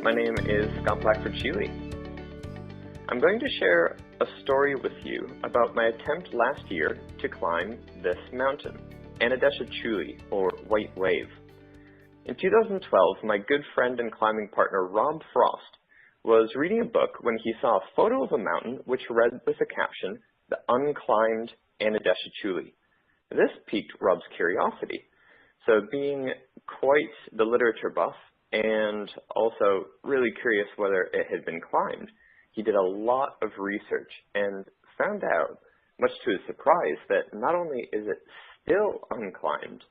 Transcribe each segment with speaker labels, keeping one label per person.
Speaker 1: My name is Scott Blackford Scheele. I'm going to share a story with you about my attempt last year to climb this mountain, Anidesha Chuli, or White Wave. In 2012, my good friend and climbing partner Rob Frost was reading a book when he saw a photo of a mountain which read with a caption, "The Unclimbed Anidesha Chuli." This piqued Rob's curiosity. So being quite the literature buff and also really curious whether it had been climbed, he did a lot of research and found out, much to his surprise, that not only is it still unclimbed,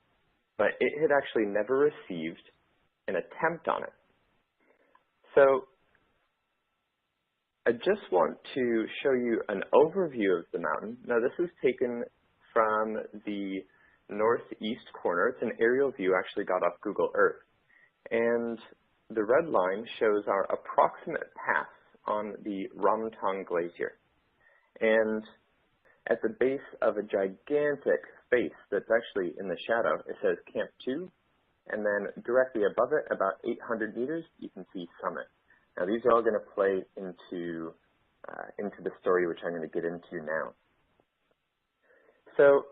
Speaker 1: but it had actually never received an attempt on it. So I just want to show you an overview of the mountain. Now this is taken from the northeast corner. It's an aerial view actually got off Google Earth. And the red line shows our approximate path on the Ramtang Glacier. And at the base of a gigantic face that's actually in the shadow, it says Camp 2. And then directly above it, about 800 meters, you can see Summit. Now these are all going to play into the story, which I'm going to get into now. So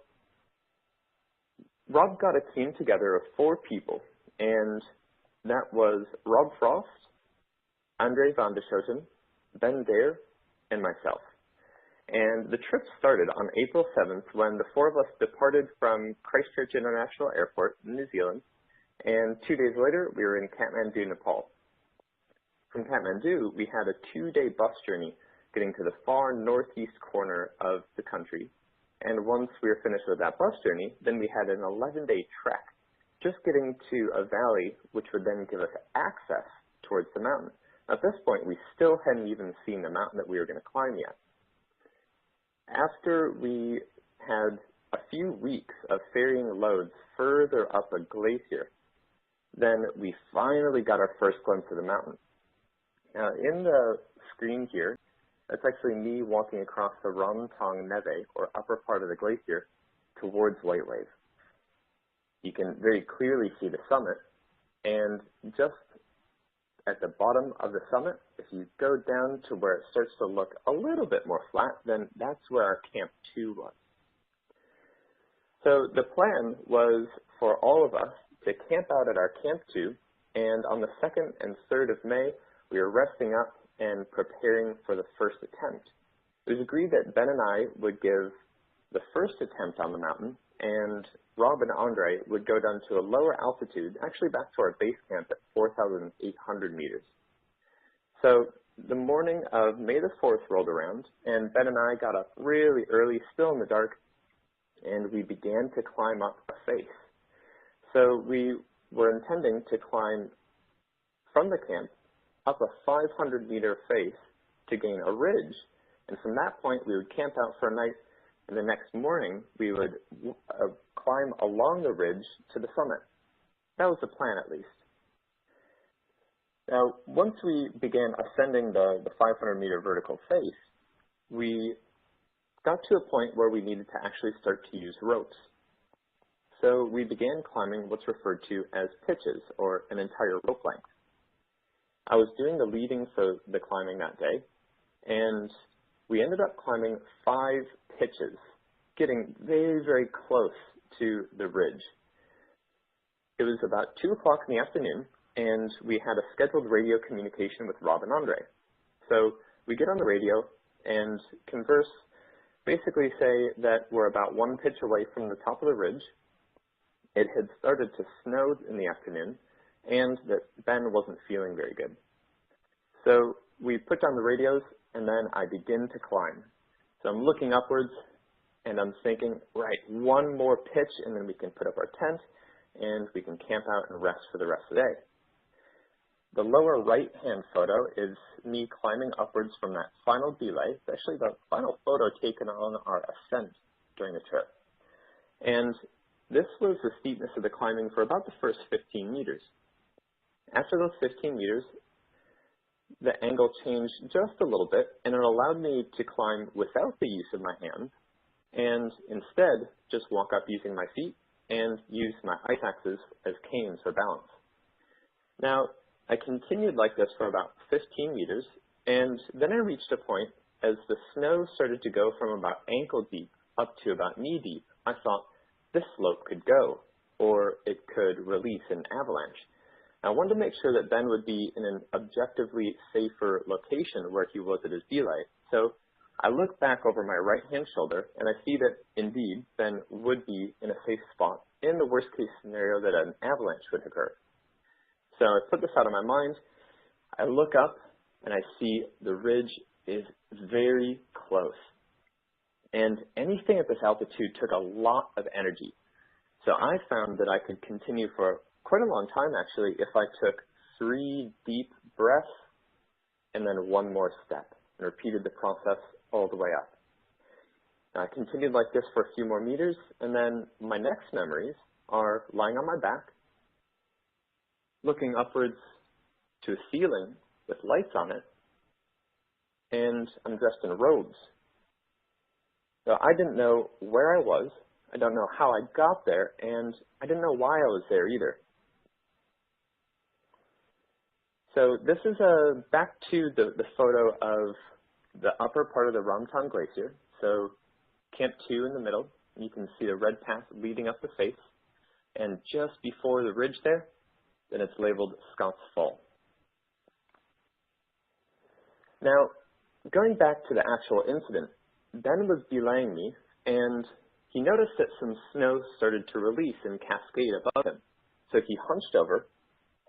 Speaker 1: Rob got a team together of 4 people, and that was Rob Frost, Andre van der Schoten, Ben Dare, and myself. And the trip started on April 7th when the 4 of us departed from Christchurch International Airport in New Zealand, and 2 days later we were in Kathmandu, Nepal. From Kathmandu, we had a 2-day bus journey getting to the far northeast corner of the country. And once we were finished with that bus journey, then we had an 11-day trek, just getting to a valley which would then give us access towards the mountain. At this point, we still hadn't even seen the mountain that we were going to climb yet. After we had a few weeks of ferrying loads further up a glacier, then we finally got our first glimpse of the mountain. Now, in the screen here, that's actually me walking across the Ramtang Neve, or upper part of the glacier, towards White Wave. You can very clearly see the summit, and just at the bottom of the summit, if you go down to where it starts to look a little bit more flat, then that's where our Camp 2 was. So the plan was for all of us to camp out at our Camp 2, and on the 2nd and 3rd of May, we were resting up and preparing for the first attempt. It was agreed that Ben and I would give the first attempt on the mountain, and Rob and Andre would go down to a lower altitude, actually back to our base camp at 4,800 meters. So the morning of May the 4th rolled around, and Ben and I got up really early, still in the dark, and we began to climb up a face. So we were intending to climb from the camp up a 500-meter face to gain a ridge, and from that point we would camp out for a night, and the next morning we would climb along the ridge to the summit. That was the plan, at least. Now, once we began ascending the 500-meter vertical face, we got to a point where we needed to actually start to use ropes. So we began climbing what's referred to as pitches, or an entire rope length. I was doing the leading for the climbing that day, and we ended up climbing 5 pitches, getting very, very close to the ridge. It was about 2 o'clock in the afternoon, and we had a scheduled radio communication with Rob and Andre. So we get on the radio and converse, basically say that we're about 1 pitch away from the top of the ridge. It had started to snow in the afternoon, and that Ben wasn't feeling very good. So we put down the radios, and then I begin to climb. So I'm looking upwards, and I'm thinking, right, 1 more pitch, and then we can put up our tent, and we can camp out and rest for the rest of the day. The lower right-hand photo is me climbing upwards from that final belay. It's actually the final photo taken on our ascent during the trip. And this was the steepness of the climbing for about the first 15 meters. After those 15 meters, the angle changed just a little bit, and it allowed me to climb without the use of my hands, and instead just walk up using my feet and use my ice axes as canes for balance. Now, I continued like this for about 15 meters, and then I reached a point as the snow started to go from about ankle deep up to about knee deep. I thought this slope could go, or it could release an avalanche. I wanted to make sure that Ben would be in an objectively safer location where he was at his belay. So I look back over my right-hand shoulder, and I see that, indeed, Ben would be in a safe spot in the worst-case scenario that an avalanche would occur. So I put this out of my mind. I look up, and I see the ridge is very close. And anything at this altitude took a lot of energy. So I found that I could continue for quite a long time, actually, if I took 3 deep breaths and then 1 more step and repeated the process all the way up. I continued like this for a few more meters, and then my next memories are lying on my back, looking upwards to a ceiling with lights on it, and I'm dressed in robes. So I didn't know where I was, I don't know how I got there, and I didn't know why I was there either. So this is back to the photo of the upper part of the Ramtang Glacier. So Camp 2 in the middle, you can see the red path leading up the face, and just before the ridge there, then it's labeled Scott's Fall. Now, going back to the actual incident, Ben was belaying me, and he noticed that some snow started to release and cascade above him. So he hunched over,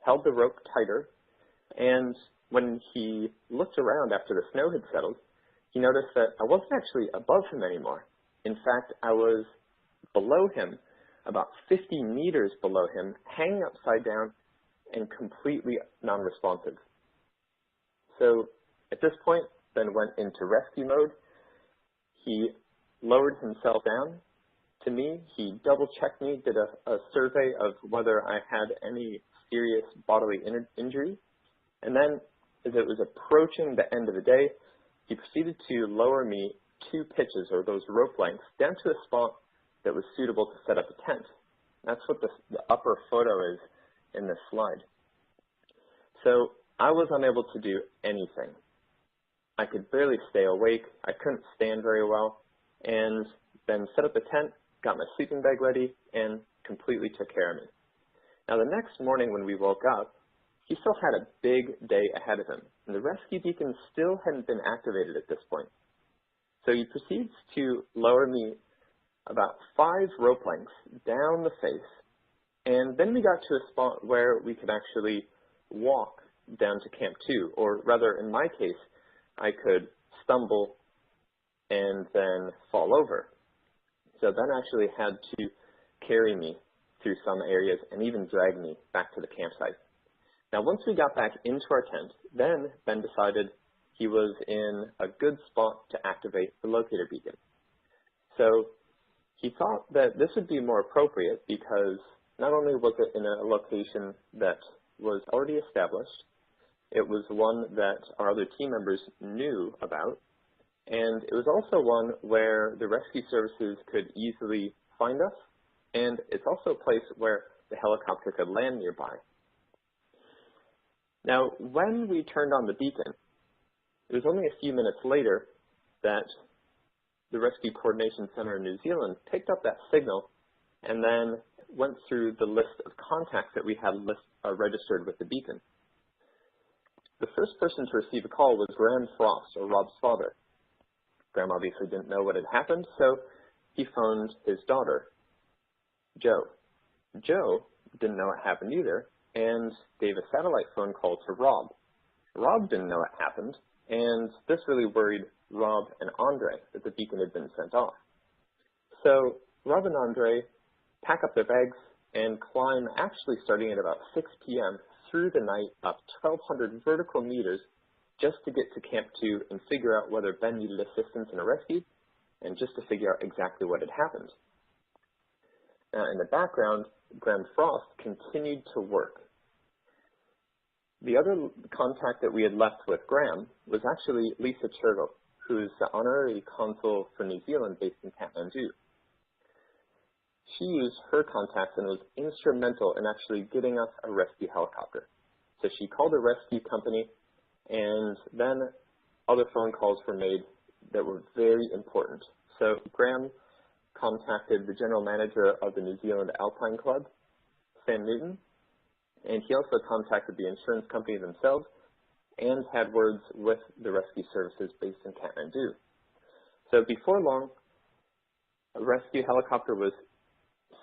Speaker 1: held the rope tighter, and when he looked around after the snow had settled, he noticed that I wasn't actually above him anymore. In fact, I was below him, about 50 meters below him, hanging upside down and completely non-responsive. So at this point, Ben went into rescue mode. He lowered himself down to me. He double-checked me, did a survey of whether I had any serious bodily injury. And then, as it was approaching the end of the day, he proceeded to lower me 2 pitches, or those rope lengths, down to a spot that was suitable to set up a tent. That's what the upper photo is in this slide. So I was unable to do anything. I could barely stay awake. I couldn't stand very well, and then set up a tent, got my sleeping bag ready, and completely took care of me. Now, the next morning when we woke up, he still had a big day ahead of him, and the rescue beacon still hadn't been activated at this point. So he proceeds to lower me about 5 rope lengths down the face, and then we got to a spot where we could actually walk down to Camp 2, or rather, in my case, I could stumble and then fall over. So Ben actually had to carry me through some areas and even drag me back to the campsite. Now, once we got back into our tent, then Ben decided he was in a good spot to activate the locator beacon. So he thought that this would be more appropriate because not only was it in a location that was already established, it was one that our other team members knew about, and it was also one where the rescue services could easily find us, and it's also a place where the helicopter could land nearby. Now, when we turned on the beacon, it was only a few minutes later that the Rescue Coordination Center in New Zealand picked up that signal and then went through the list of contacts that we had registered with the beacon. The first person to receive a call was Graham Frost, or Rob's father. Graham obviously didn't know what had happened, so he phoned his daughter, Jo. Jo didn't know what happened either, and gave a satellite phone call to Rob. Rob didn't know what happened, and this really worried Rob and Andre that the beacon had been sent off. So Rob and Andre pack up their bags and climb, actually starting at about 6 p.m., through the night up 1,200 vertical meters just to get to Camp 2 and figure out whether Ben needed assistance in a rescue, and just to figure out exactly what had happened. Now, in the background, Graham Frost continued to work. The other contact that we had left with Graham was actually Lisa Churgle, who is the honorary consul for New Zealand based in Kathmandu. She used her contacts and was instrumental in actually getting us a rescue helicopter. So she called a rescue company, and then other phone calls were made that were very important. So Graham contacted the general manager of the New Zealand Alpine Club, Sam Newton, and he also contacted the insurance company themselves and had words with the rescue services based in Kathmandu. So before long, a rescue helicopter was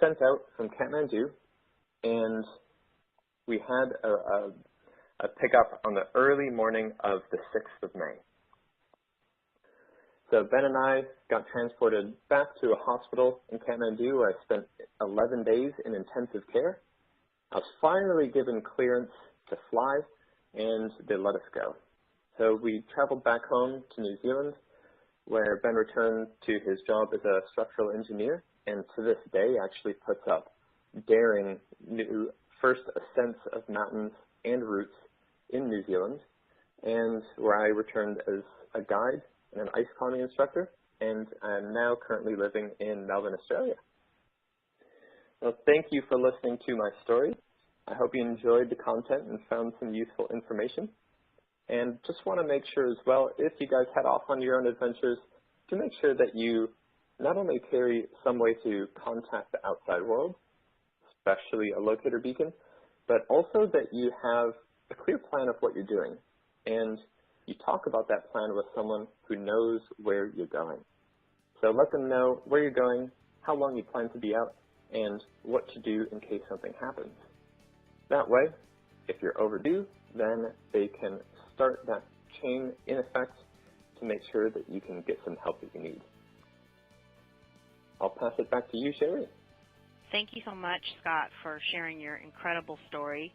Speaker 1: sent out from Kathmandu, and we had a pickup on the early morning of the 6th of May. So Ben and I got transported back to a hospital in Kathmandu where I spent 11 days in intensive care. I was finally given clearance to fly, and they let us go. So we traveled back home to New Zealand, where Ben returned to his job as a structural engineer, and to this day actually puts up daring new first ascents of mountains and routes in New Zealand, and where I returned as a guide and an ice climbing instructor, and I'm now currently living in Melbourne, Australia. Well, thank you for listening to my story. I hope you enjoyed the content and found some useful information. And just want to make sure as well, if you guys head off on your own adventures, to make sure that you not only carry some way to contact the outside world, especially a locator beacon, but also that you have a clear plan of what you're doing. And you talk about that plan with someone who knows where you're going. So let them know where you're going, how long you plan to be out, and what to do in case something happens. That way, if you're overdue, then they can start that chain in effect to make sure that you can get some help that you need. I'll pass it back to you, Sherry.
Speaker 2: Thank you so much, Scott, for sharing your incredible story.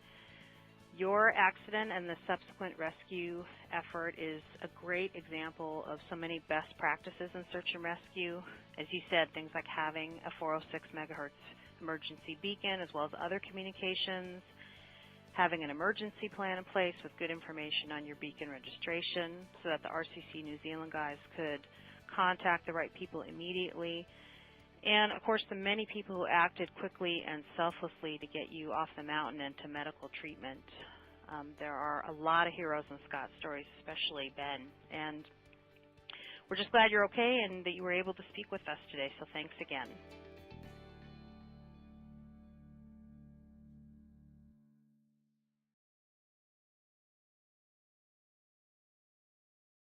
Speaker 2: Your accident and the subsequent rescue effort is a great example of so many best practices in search and rescue. As you said, things like having a 406 megahertz emergency beacon as well as other communications, having an emergency plan in place with good information on your beacon registration so that the RCC New Zealand guys could contact the right people immediately. And, of course, the many people who acted quickly and selflessly to get you off the mountain and to medical treatment. There are a lot of heroes in Scott's stories, especially Ben. And we're just glad you're okay and that you were able to speak with us today, so thanks again.